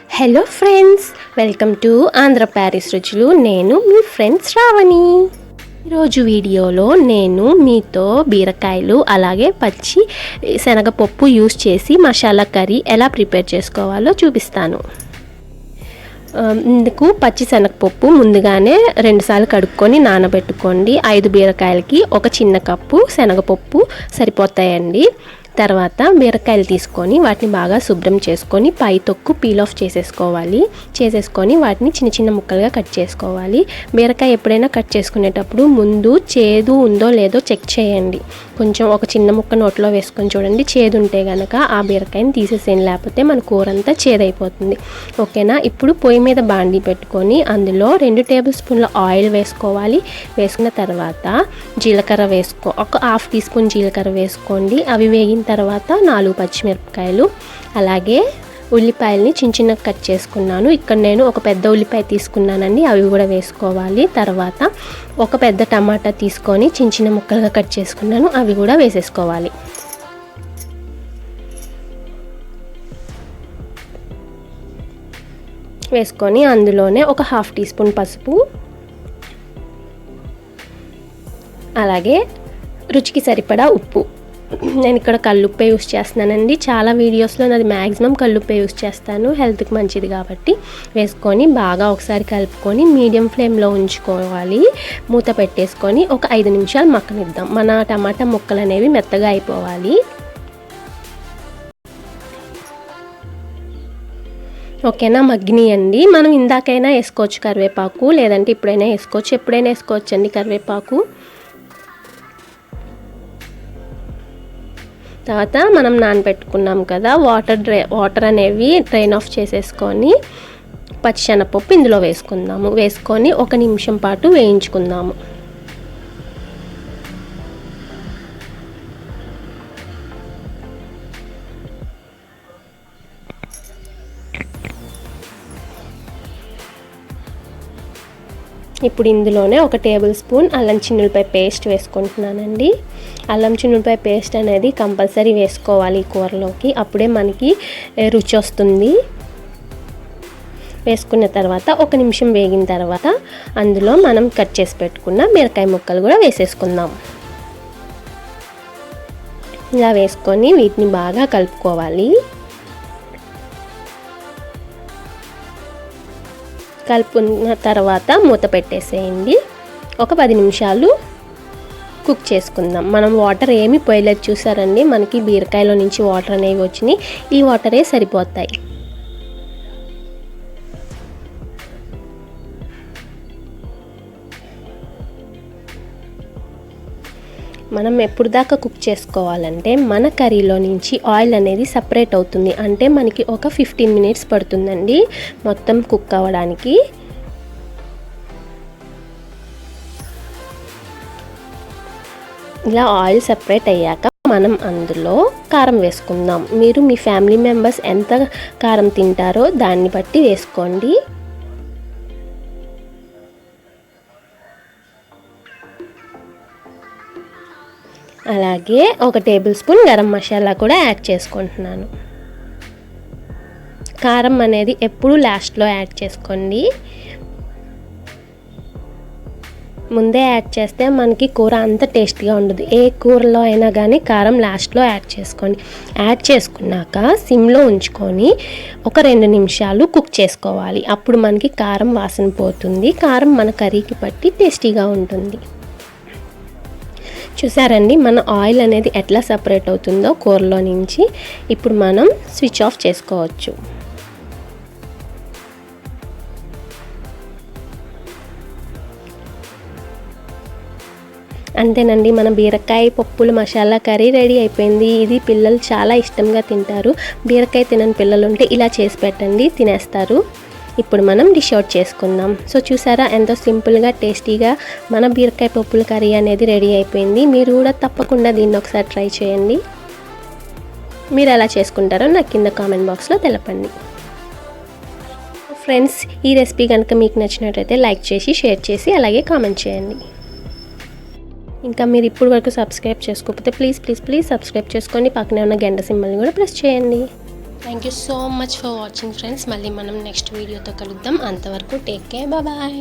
Hello friends, welcome to ఆంధ్రప్యారిస్ రుచులు. నేను మీ friend Shravani. ఈరోజు వీడియోలో నేను మీతో బీరకాయలు అలాగే పచ్చి శనగపప్పు యూస్ చేసి మసాలా కర్రీ ఎలా ప్రిపేర్ చేసుకోవాలో చూపిస్తాను. ఇందుకు పచ్చి శనగపప్పు ముందుగానే 2 సార్లు కడుక్కొని నానబెట్టుకోండి. 5 బీరకాయలకి 1 చిన్న కప్పు శనగపప్పు సరిపోతాయండి. తర్వాత బీరకాయలు తీసుకొని వాటిని బాగా శుభ్రం చేసుకొని పై తొక్కు పీల్ ఆఫ్ చేసేసుకొని వాటిని చిన్న చిన్న ముక్కలుగా కట్ చేసుకోవాలి. బీరకాయ ఎప్పుడైనా కట్ చేసుకునేటప్పుడు ముందు చేదు ఉందో లేదో చెక్ చేయండి. కొంచెం ఒక చిన్న ముక్క నోట్లో వేసుకొని చూడండి. చేదు ఉంటే కనుక ఆ బీరకాయని తీసేసేయండి, లేకపోతే మన కూర అంతా చేదైపోతుంది. ఓకేనా. ఇప్పుడు పొయ్యి మీద బాండీ పెట్టుకొని అందులో 2 టేబుల్ స్పూన్ల ఆయిల్ వేసుకోవాలి. వేసుకున్న తర్వాత జీలకర్ర ఒక 1/2 టీ స్పూన్ జీలకర్ర వేసుకోండి. అవి వేగిన తర్వాత 4 పచ్చిమిరపకాయలు అలాగే ఉల్లిపాయలని చిన్న కట్ చేసుకున్నాను. ఇక్కడ నేను ఒక పెద్ద ఉల్లిపాయ తీసుకున్నానండి, అవి కూడా వేసుకోవాలి. తర్వాత ఒక పెద్ద టమాటా తీసుకొని చిన్న ముక్కలుగా కట్ చేసుకున్నాను, అవి కూడా వేసేసుకోవాలి. వేసుకొని అందులోనే ఒక 1/2 టీ స్పూన్ పసుపు అలాగే రుచికి సరిపడా ఉప్పు. నేను ఇక్కడ కల్లుప్పే యూస్ చేస్తున్నానండి. చాలా వీడియోస్లో నాది మ్యాక్సిమం కల్లుప్పే యూస్ చేస్తాను, హెల్త్కి మంచిది కాబట్టి. వేసుకొని బాగా ఒకసారి కలుపుకొని మీడియం ఫ్లేమ్లో ఉంచుకోవాలి. మూత పెట్టేసుకొని ఒక 5 నిమిషాలు మగ్గనిద్దాం. మన టమాటా ముక్కలు అనేవి మెత్తగా అయిపోవాలి. ఓకేనా, మగ్గినాయండి. మనం ఇందాకైనా వేసుకోవచ్చు కరివేపాకు, లేదంటే ఇప్పుడైనా వేసుకోవచ్చు. ఎప్పుడైనా వేసుకోవచ్చు అండి కరివేపాకు. తర్వాత మనం నానబెట్టుకున్నాం కదా, వాటర్ అనేవి డ్రైన్ ఆఫ్ చేసేసుకొని పచ్చిశనగపప్పు ఇందులో వేసుకొని 1 నిమిషం పాటు వేయించుకుందాము. ఇప్పుడు ఇందులోనే 1 టేబుల్ స్పూన్ అల్లం చిన్నులపాయ పేస్ట్ వేసుకుంటున్నానండి. అల్లం చిన్నులపాయ పేస్ట్ అనేది కంపల్సరీ వేసుకోవాలి ఈ కూరలోకి, అప్పుడే మనకి రుచి వస్తుంది. వేసుకున్న తర్వాత 1 నిమిషం వేగిన తర్వాత అందులో మనం కట్ చేసి పెట్టుకున్న బీరకాయ ముక్కలు కూడా వేసేసుకుందాం. ఇలా వేసుకొని వీటిని బాగా కలుపుకోవాలి. కలుపుకున్న తర్వాత మూత పెట్టేసేయండి. ఒక 10 నిమిషాలు కుక్ చేసుకుందాం. మనం వాటర్ ఏమి పోయలేదు, చూసారండి. మనకి బీరకాయలో నుంచి వాటర్ అనేవి వచ్చినాయి. ఈ వాటరే సరిపోతాయి. మనం ఎప్పుడు దాకా కుక్ చేసుకోవాలంటే మన కర్రీలో నుంచి ఆయిల్ అనేది సపరేట్ అవుతుంది. అంటే మనకి ఒక 15 మినిట్స్ పడుతుందండి మొత్తం కుక్ అవ్వడానికి. ఇలా ఆయిల్ సపరేట్ అయ్యాక మనం అందులో కారం వేసుకుందాం. మీరు మీ ఫ్యామిలీ మెంబర్స్ ఎంత కారం తింటారో దాన్ని బట్టి వేసుకోండి. అలాగే 1 టేబుల్ స్పూన్ గరం మసాలా కూడా యాడ్ చేసుకుంటున్నాను. కారం అనేది ఎప్పుడు లాస్ట్లో యాడ్ చేసుకోండి. ముందే యాడ్ చేస్తే మనకి కూర అంత టేస్ట్గా ఉండదు. ఏ కూరలో అయినా కానీ కారం లాస్ట్లో యాడ్ చేసుకోండి. యాడ్ చేసుకున్నాక సిమ్లో ఉంచుకొని ఒక 2 నిమిషాలు కుక్ చేసుకోవాలి. అప్పుడు మనకి కారం వాసన పోతుంది. కారం మన కర్రీకి పట్టి టేస్టీగా ఉంటుంది. చూసారండి మన ఆయిల్ అనేది ఎట్లా సపరేట్ అవుతుందో కూరలో నుంచి. ఇప్పుడు మనం స్విచ్ ఆఫ్ చేసుకోవచ్చు. అంతేనండి, మన బీరకాయ పప్పుల మసాలా కర్రీ రెడీ అయిపోయింది. ఇది పిల్లలు చాలా ఇష్టంగా తింటారు. బీరకాయ తినని పిల్లలు ఉంటే ఇలా చేసి పెట్టండి, తినేస్తారు. ఇప్పుడు మనం డిష్ అవుట్ చేసుకుందాం. సో చూసారా ఎంతో సింపుల్గా టేస్టీగా మన బీరకాయ పప్పుల కర్రీ అనేది రెడీ అయిపోయింది. మీరు కూడా తప్పకుండా దీన్ని ఒకసారి ట్రై చేయండి. మీరు ఎలా చేసుకుంటారో నాకు కింద కామెంట్ బాక్స్లో తెలపండి. ఫ్రెండ్స్, ఈ రెసిపీ కనుక మీకు నచ్చినట్లయితే లైక్ చేసి, షేర్ చేసి, అలాగే కామెంట్ చేయండి. ఇంకా మీరు ఇప్పుడు వరకు సబ్స్క్రైబ్ చేసుకోకపోతే ప్లీజ్ సబ్స్క్రైబ్ చేసుకోండి. పక్కనే ఉన్న గంట సింబల్ని కూడా ప్రెస్ చేయండి. Thank you so much for watching friends. మళ్ళీ మనం నెక్స్ట్ వీడియోతో కలుద్దాం. అంతవరకు టేక్ కేర్, బాయ్.